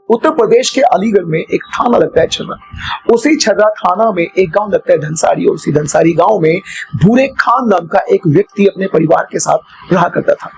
उत्तर प्रदेश के अलीगढ़ में एक थाना लगता है छर्रा। उसी छर्रा थाना में एक गांव लगता है धनसारी, और उसी धनसारी गांव में भूरे खान नाम का एक व्यक्ति अपने परिवार के साथ रहा करता था।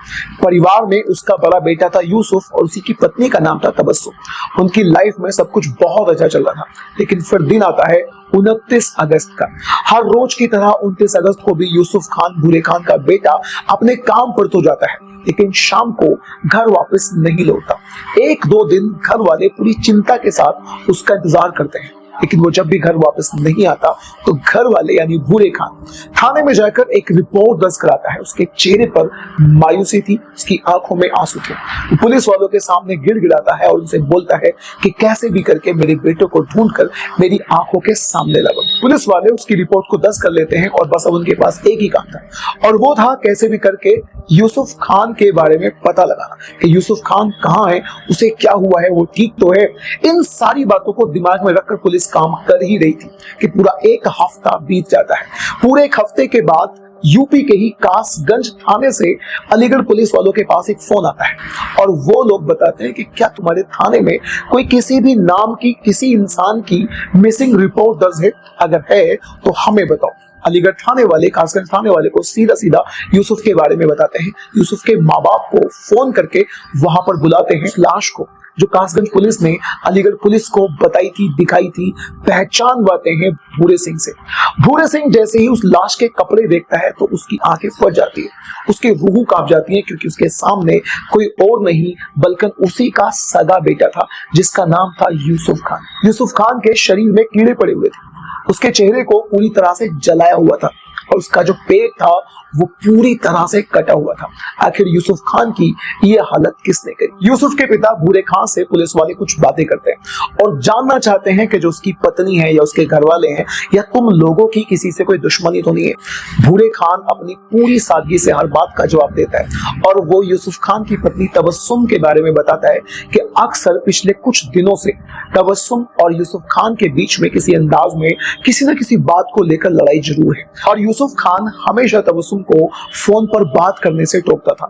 परिवार में उसका बड़ा बेटा था यूसुफ और उसी की पत्नी का नाम था तबस्सुम। उनकी लाइफ में सब कुछ बहुत अच्छा चल रहा था, लेकिन फिर दिन आता है 29 अगस्त का। हर रोज की तरह 29 अगस्त को भी यूसुफ खान, भूरे खान का बेटा, अपने काम पर तो जाता है, लेकिन शाम को घर वापस नहीं लौटता। 1-2 दिन घर वाले पूरी चिंता के साथ उसका इंतजार करते हैं, लेकिन वो जब भी घर वापस नहीं आता तो घर वाले यानी भूरे खान थाने में जाकर एक रिपोर्ट दर्ज कराता है। उसके चेहरे पर मायूसी थी, उसकी आंखों में आंसू थे। वो पुलिस वालों के सामने गिड़गिड़ाता है और उनसे बोलता है कि कैसे भी करके मेरे बेटे को ढूंढकर मेरी आंखों के सामने लाओ। पुलिस वाले उसकी रिपोर्ट को दर्ज कर लेते हैं और बस अब उनके पास एक ही काम था, और वो था कैसे भी करके यूसुफ खान के बारे में पता लगाना कि यूसुफ खान कहाँ है, उसे क्या हुआ है, वो ठीक तो है। इन सारी बातों को दिमाग में रखकर पुलिस काम कर ही रही थी कि पूरा एक हफ्ता बीत जाता है। पूरे एक हफ्ते के बाद यूपी के ही कासगंज थाने से अलीगढ़ पुलिस वालों के पास एक फोन आता है, और वो लोग बताते हैं कि क्या तुम्हारे थाने में कोई किसी भी नाम की, किसी इंसान की मिसिंग रिपोर्ट दर्ज है? अगर है तो हमें बताओ। अलीगढ़ थाने वाले, कासगंज थाने वाले को सीधा सीधा यूसुफ के बारे में बताते हैं। यूसुफ के माँ बाप को फोन करके वहां पर बुलाते हैं। लाश को जो कासगंज पुलिस ने अलीगढ़ पुलिस को बताई थी, दिखाई थी, पहचान पाते हैं भूरे सिंह से। भूरे सिंह जैसे ही उस लाश के कपड़े देखता है तो उसकी आंखें फट जाती है, उसकी रूह कांप जाती है, क्योंकि उसके सामने कोई और नहीं बल्कि उसी का सगा बेटा था जिसका नाम था यूसुफ खान। यूसुफ खान के शरीर में कीड़े पड़े हुए थे, उसके चेहरे को पूरी तरह से जलाया हुआ था, और उसका जो पेट था वो पूरी तरह से कटा हुआ था। आखिर यूसुफ खान की ये हालत किसने करी? यूसुफ के पिता भूरे खान से पुलिस वाले कुछ बातें करते हैं और जानना चाहते हैं कि जो उसकी पत्नी है या उसके घर वाले हैं या तुम लोगों की किसी से कोई दुश्मनी तो नहीं है। भूरे खान अपनी पूरी सादगी से हर बात का जवाब देता है, और वो यूसुफ खान की पत्नी तबस्सुम के बारे में बताता है कि अक्सर पिछले कुछ दिनों से तबस्सुम और यूसुफ खान के बीच में किसी अंदाज में किसी न किसी बात को लेकर लड़ाई जरूर है, और यूसुफ खान हमेशा तबस्सुम को फोन पर बात करने से टोकता था।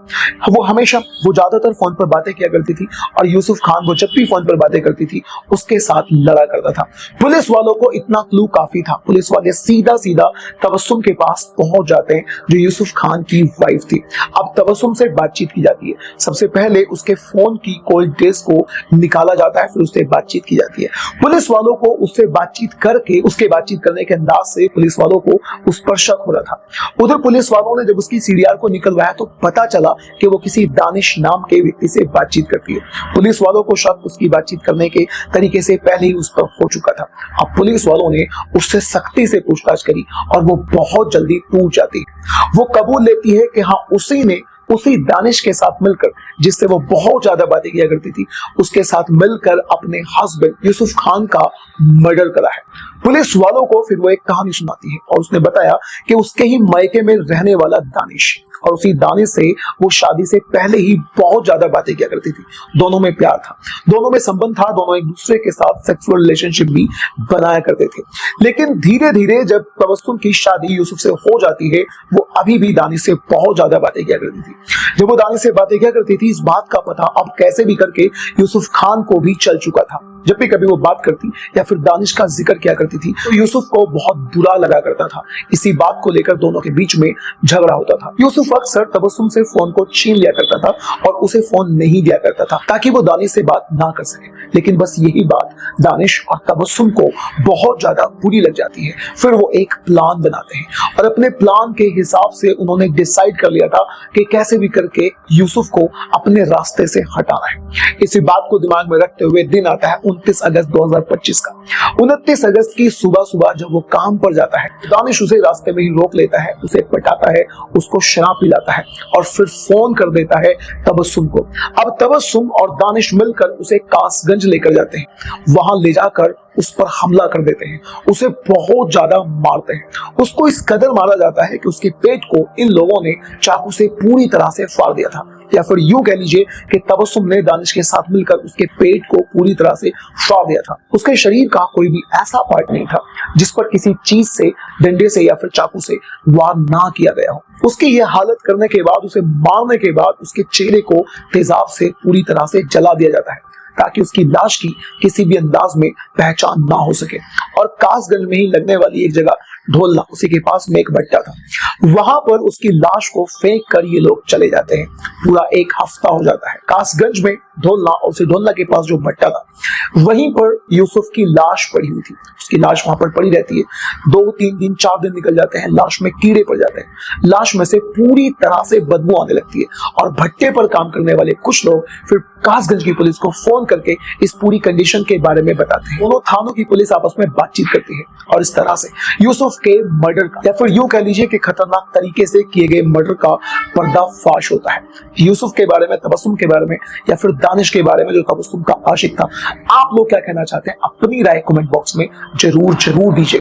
वो ज्यादातर फोन पर बातें किया करती थी, और यूसुफ खान वो जब भी फोन पर बातें करती थी उसके साथ लड़ा करता था। पुलिस वालों को इतना क्लू काफी था। पुलिस वाले सीधा सीधा तबस्सुम के पास पहुंच जाते हैं जो यूसुफ खान की वाइफ थी। अब तबस्सुम से बातचीत की जाती है। सबसे पहले उसके फोन की कॉल डिटेल्स को निकाला जाता है, फिर उससे बातचीत की जाती है। पुलिस वालों को उससे बातचीत करके, उसके बातचीत करने के अंदाज से पुलिस वालों को उस पर शक हो रहा था। उधर पुलिस वालों ने जब उसकी सीडीआर को निकलवाया तो पता चला कि वो किसी दानिश नाम के व्यक्ति से बातचीत करती है। पुलिस वालों को शक उसकी बातचीत करने के तरीके से पहले ही उस पर हो चुका था। अब पुलिस वालों ने उससे सख्ती से पूछताछ करी और वो बहुत जल्दी टूट जाती है। वो कबूल लेती है कि हाँ, उसी दानिश के साथ मिलकर, जिससे वो बहुत ज्यादा बातें किया करती थी, उसके साथ मिलकर अपने हस्बैंड यूसुफ खान का मर्डर करा है। पुलिस वालों को फिर वो एक कहानी सुनाती है, और उसने बताया कि उसके ही मायके में रहने वाला दानिश, और उसी दानिश से वो शादी से पहले ही बहुत ज्यादा बातें किया करती थी। दोनों में प्यार था, दोनों में संबंध था, दोनों एक दूसरे के साथ सेक्सुअल रिलेशनशिप भी बनाया करते थे। लेकिन धीरे धीरे जब तबस्सुम की शादी यूसुफ से हो जाती है, वो अभी भी दानिश से बहुत ज्यादा बातें किया करती थी। जब वो दानिश से बातें किया करती थी, इस बात का पता अब कैसे भी करके यूसुफ खान को भी चल चुका था। जब भी कभी वो बात करती या फिर दानिश का जिक्र किया करती थी तो यूसुफ को बहुत बुरा लगा करता था। इसी बात को लेकर दोनों के बीच में झगड़ा होता था। यूसुफ अक्सर तबस्सुम से फोन को छीन लिया करता था और उसे फोन नहीं दिया करता था ताकि वो दानिश से बात ना कर सके। लेकिन बस यही बात दानिश और तबस्सुम को बहुत ज्यादा बुरी लग जाती है। फिर वो एक प्लान बनाते हैं, और अपने प्लान के हिसाब से उन्होंने डिसाइड कर लिया था कि कैसे भी करके यूसुफ को अपने रास्ते से हटाना है। इसी बात को दिमाग में रखते हुए दिन आता है 29 अगस्त 2025 का। 29 अगस्त की सुबह सुबह जब वो काम पर जाता है, दानिश उसे रास्ते में ही रोक लेता है, उसे पटाता है, उसको शराब पिलाता है और फिर फोन कर देता है तबस्सुम को। अब तबस्सुम और दानिश मिलकर उसे कासगंज लेकर जाते हैं। वहां ले जाकर उस पर हमला कर देते हैं, उसे बहुत ज्यादा मारते हैं। उसको इस कदर मारा जाता है कि उसके पेट को इन लोगों ने चाकू से पूरी तरह से फाड़ दिया था, या फिर यूं कह लीजिए कि तबस्सुम ने दानिश के साथ मिलकर उसके पेट को पूरी तरह से फाड़ दिया था। उसके शरीर का कोई भी ऐसा पार्ट नहीं था जिस पर किसी चीज से, डंडे से या फिर चाकू से वार ना किया गया हो। उसकी यह हालत करने के बाद, उसे मारने के बाद उसके चेहरे को तेजाब से पूरी तरह से जला दिया जाता है। ताकि उसकी लाश की किसी भी अंदाज में पहचान ना हो सके। और कासगंज में ही लगने वाली एक जगह ढोलना, उसी के पास में एक भट्टा था, वहां पर उसकी लाश को फेंक कर ये लोग चले जाते हैं। पूरा एक हफ्ता हो जाता है। कासगंज में ढोलना और उसी ढोलना के पास जो भट्टा था, वहीं पर यूसुफ की लाश पड़ी हुई थी। उसकी लाश वहां पर पड़ी रहती है। 2-3 दिन 4 दिन निकल जाते हैं, लाश में कीड़े पड़ जाते हैं, लाश में से पूरी तरह से बदबू आने लगती है। और भट्टे पर काम करने वाले कुछ लोग फिर कासगंज की पुलिस को फोन करके इस पूरी कंडीशन के बारे में बताते हैं। दोनों थानों की पुलिस आपस में बातचीत करती है और इस तरह से यूसुफ के मर्डर का, या फिर यूं कह लीजिए कि खतरनाक तरीके से किए गए मर्डर का पर्दाफाश होता है। यूसुफ के बारे में, तबस्सुम के बारे में, या फिर दानिश के बारे में जो तबस्सुम का आशिक था, आप लोग क्या कहना चाहते हैं? अपनी राय कमेंट बॉक्स में जरूर दीजिए।